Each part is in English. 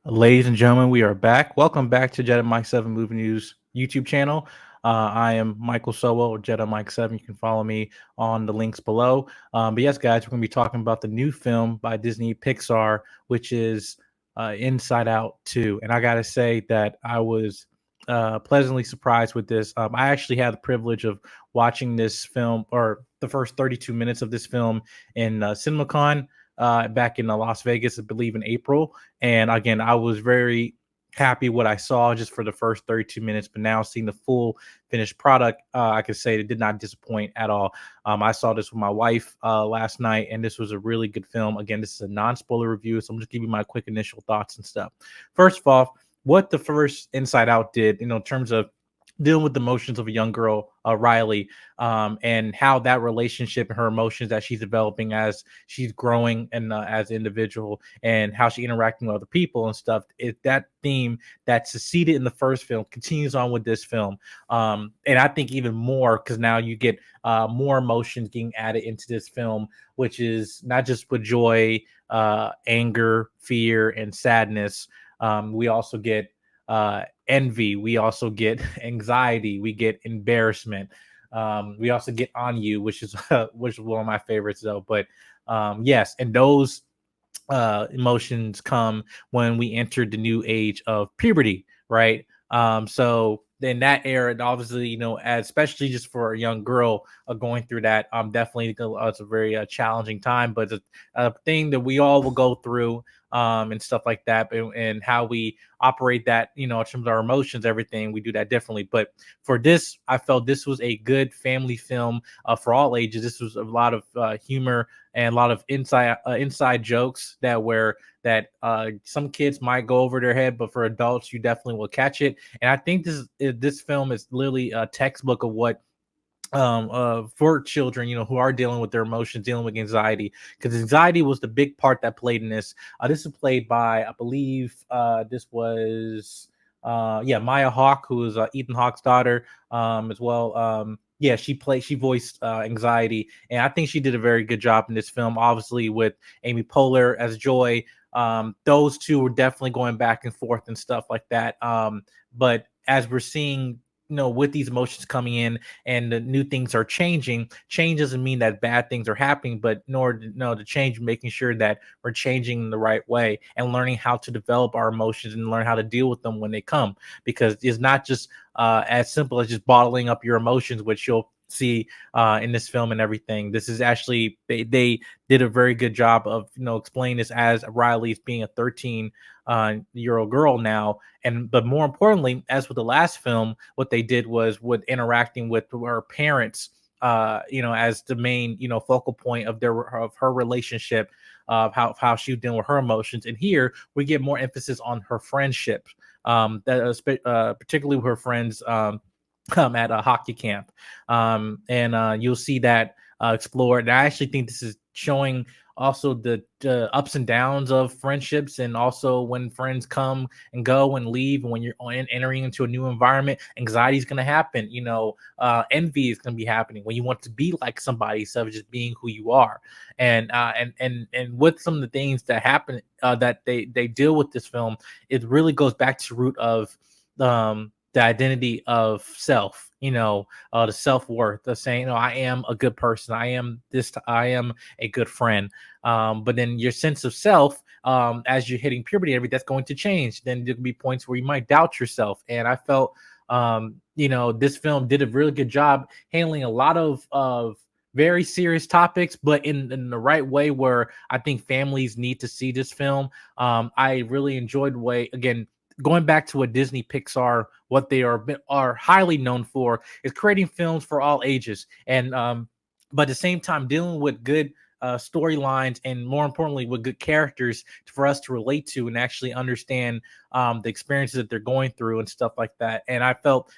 Ladies and gentlemen, we are back. Welcome back to Jedi Mike 7 Movie News YouTube channel. I am Michael Sowell, or Jedi Mike 7. You can follow me on the links below. But yes, guys, we're going to be talking about the new film by Disney Pixar, which is Inside Out 2. And I got to say that I was pleasantly surprised with this. I actually had the privilege of watching this film, or the first 32 minutes of this film, in CinemaCon back in Las Vegas, I believe in April. And again, I was very happy what I saw just for the first 32 minutes, but now seeing the full finished product, I can say it did not disappoint at all. I saw this with my wife last night, and this was a really good film. Again, this is a non-spoiler review, so I'm just giving you my quick initial thoughts and stuff. First of all, what the first Inside Out did, in terms of dealing with the emotions of a young girl, Riley, and how that relationship and her emotions that she's developing as she's growing and as an individual, and how she interacting with other people and stuff. That theme that succeeded in the first film continues on with this film, and I think even more because now you get more emotions getting added into this film, which is not just with joy, anger, fear, and sadness. We also get envy, we also get anxiety, we get embarrassment, we also get on you, which is which is one of my favorites though. But yes, and those emotions come when we enter the new age of puberty, right? So in that era, obviously, especially just for a young girl going through that, definitely it's a very challenging time, but it's a thing that we all will go through, and stuff like that, and how we operate that, in terms of our emotions, everything we do that differently. But for this, I felt this was a good family film for all ages. This was a lot of humor and a lot of inside jokes that some kids might go over their head, but for adults, you definitely will catch it. And I think this film is literally a textbook of what for children, who are dealing with their emotions, dealing with anxiety, because anxiety was the big part that played in this. This is played by, I believe, this was Maya Hawke, who is Ethan Hawke's daughter, as well. Yeah, she voiced anxiety, and I think she did a very good job in this film. Obviously, with Amy Poehler as Joy, those two were definitely going back and forth and stuff like that. But as we're seeing, with these emotions coming in and the new things are changing, change doesn't mean that bad things are happening, but in order to know to change, making sure that we're changing in the right way and learning how to develop our emotions and learn how to deal with them when they come, because it's not just as simple as just bottling up your emotions, which you'll see in this film and everything. This is actually, they did a very good job of explaining this as Riley's being a 13-year old girl now. And but more importantly, as with the last film, what they did was with interacting with her parents, as the main focal point of her relationship, of how she dealing with her emotions. And here we get more emphasis on her friendship, particularly with her friends, at a hockey camp, and you'll see that explored. And I actually think this is showing also the ups and downs of friendships, and also when friends come and go and leave, and when you're entering into a new environment, anxiety is going to happen. Envy is going to be happening when you want to be like somebody instead of just being who you are. And with some of the things that happen, that they deal with this film, it really goes back to the root of the identity of self, the self-worth, the saying, I am a good person, I am this, I am a good friend. But then your sense of self, as you're hitting puberty, that's going to change. Then there'll be points where you might doubt yourself. And I felt, this film did a really good job handling a lot of very serious topics, but in the right way, where I think families need to see this film. I really enjoyed the way, again, going back to what Disney Pixar, what they are highly known for, is creating films for all ages, and but at the same time dealing with good storylines, and more importantly with good characters for us to relate to and actually understand the experiences that they're going through and stuff like that. And I felt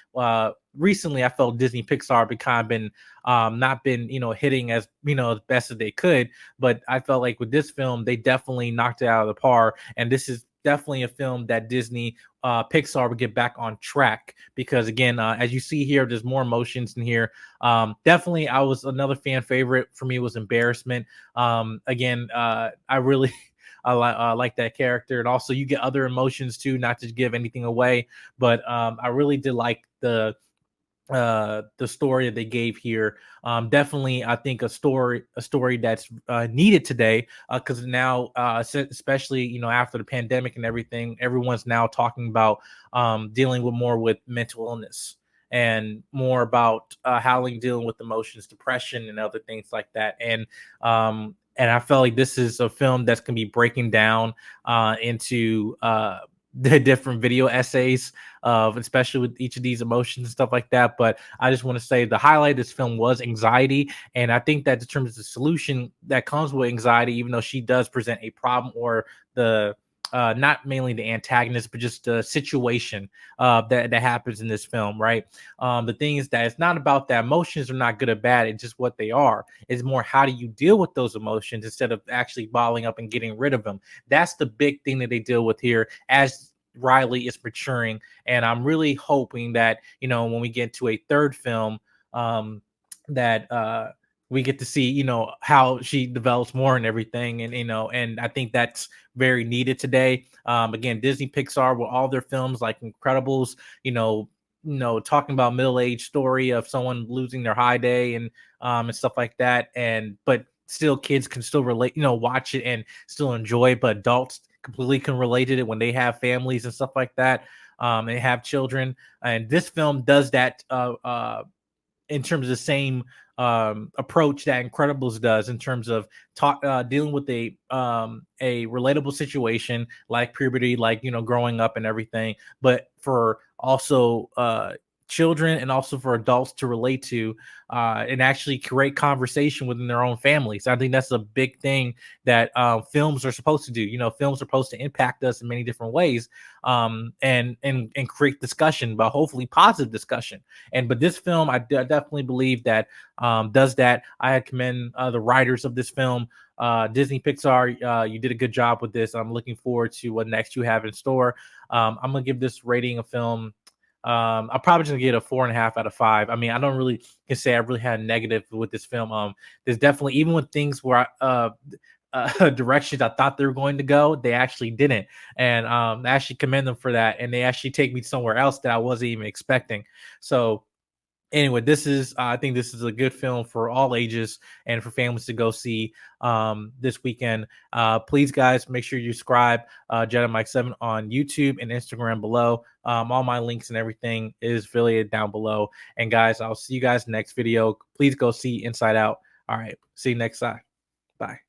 recently, I felt Disney Pixar been not been hitting as as best as they could, but I felt like with this film they definitely knocked it out of the par. And this is definitely a film that Disney Pixar would get back on track, because again, as you see here, there's more emotions in here. Definitely, I was another fan favorite for me was Embarrassment. Again, I really like that character, and also you get other emotions too. Not to give anything away, but I really did like the story that they gave here. Definitely, I think a story that's needed today, because now, especially after the pandemic and everything, everyone's now talking about dealing with more with mental illness, and more about dealing with emotions, depression, and other things like that. And I felt like this is a film that's going to be breaking down into the different video essays of, especially with each of these emotions and stuff like that. But I just want to say the highlight of this film was anxiety, and I think that determines the solution that comes with anxiety, even though she does present a problem, or the not mainly the antagonist, but just the situation that happens in this film, right? The thing is that it's not about that emotions are not good or bad; it's just what they are. It's more, how do you deal with those emotions instead of actually bottling up and getting rid of them. That's the big thing that they deal with here as Riley is maturing. And I'm really hoping that, when we get to a third film, um, that we get to see, how she develops more and everything. And, and I think that's very needed today. Again, Disney Pixar with all their films like Incredibles, talking about middle-aged story of someone losing their high day, and stuff like that. And but still, kids can still relate, watch it and still enjoy it, but adults completely can relate to it when they have families and stuff like that. They have children, and this film does that in terms of the same approach that Incredibles does, in terms of dealing with a relatable situation like puberty, like growing up and everything, but for also children and also for adults to relate to, and actually create conversation within their own families. I think that's a big thing that films are supposed to do. Films are supposed to impact us in many different ways, and create discussion, but hopefully positive discussion. But this film, I definitely believe that does that. I commend the writers of this film, Disney Pixar. You did a good job with this. I'm looking forward to what next you have in store. I'm gonna give this rating a film. I'm probably just gonna get a 4.5 out of 5. I mean, I don't really can say I really had a negative with this film. There's definitely, even with things where directions I thought they were going to go, they actually didn't, and I actually commend them for that. And they actually take me somewhere else that I wasn't even expecting. So anyway, I think this is a good film for all ages and for families to go see this weekend. Please, guys, make sure you subscribe, Jedi Mike 7 on YouTube and Instagram below. All my links and everything is affiliated down below. And guys, I'll see you guys next video. Please go see Inside Out. All right, see you next time. Bye.